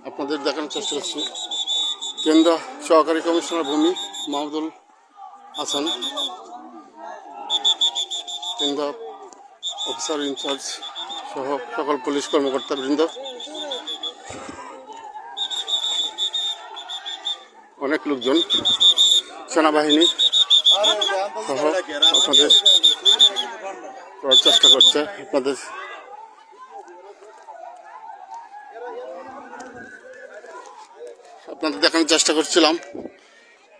আপনাদের দেখানোর চেষ্টা করছি। কেন্দ্র সহকারী কমিশনার ভূমি মাহমুদুল হাসান, কেন্দ্র অফিসার ইনচার্জ সহ সকল পুলিশ কর্মকর্তাবৃন্দ, অনেক লোকজন, সেনাবাহিনী সহ আপনাদের করার চেষ্টা করছে। আপনাদের দেখানোর চেষ্টা করছিলাম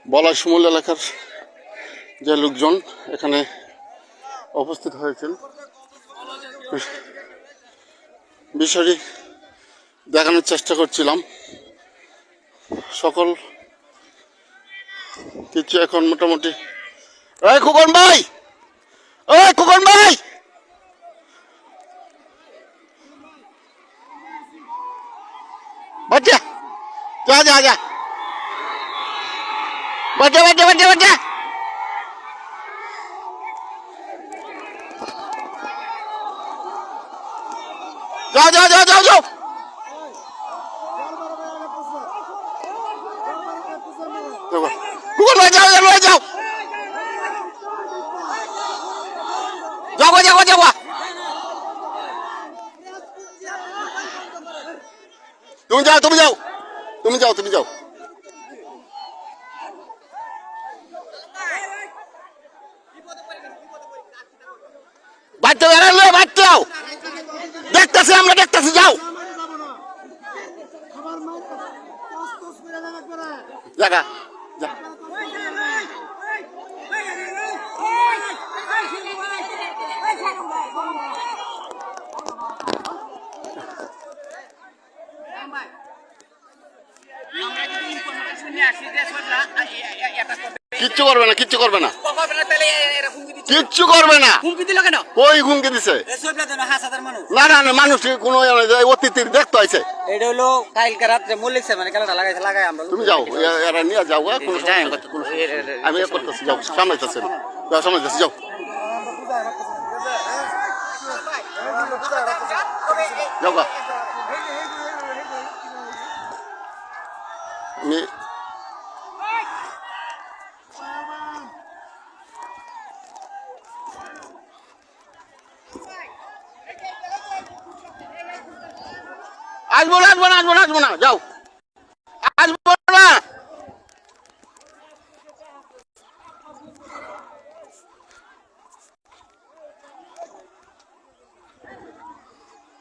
বলাই শিমুল এলাকার যে লোকজন এখানে উপস্থিত হয়েছেন, বিষয়টি দেখানোর চেষ্টা করছিলাম। সকল কিছু এখন মোটামুটি খোকন ভাই, খোকন ভাই, বাচ্চা যা যা যা, বাচ্চা বাচ্চা বাচ্চা বাচ্চা, যাও যাও যাও যাও যাও, খোকন ভাই যাও যাও যাও, যাও যাও যাও, তুমি যাও তুমি যাও তুমি যাও তুমি যাও, বাচ্চা বেড়ালো, বাচ্চাও দেখতেছি, আমরা দেখতেছি, যাও জায়গা যা। কিচ্ছু করবে না, কিচ্ছু করবে না, কিচ্ছু করবে না। ওই হুমকি দিছে না না না, মানুষ কোন অতিথির দেখতে হয়েছে। এটা হলো কালকে রাত্রে মল্লিকছে, মানে খেলাটা লাগাইছে, লাগাই আমরা। তুমি যাও, এরা নিয়ে যাও, আমি করতেছি, যাও সামলাইতেছি, যাও সামলাইতেছি, যাও যাও গা। আমি আসবো না আসবো না আসবো না আসবো না, যাও আসবো।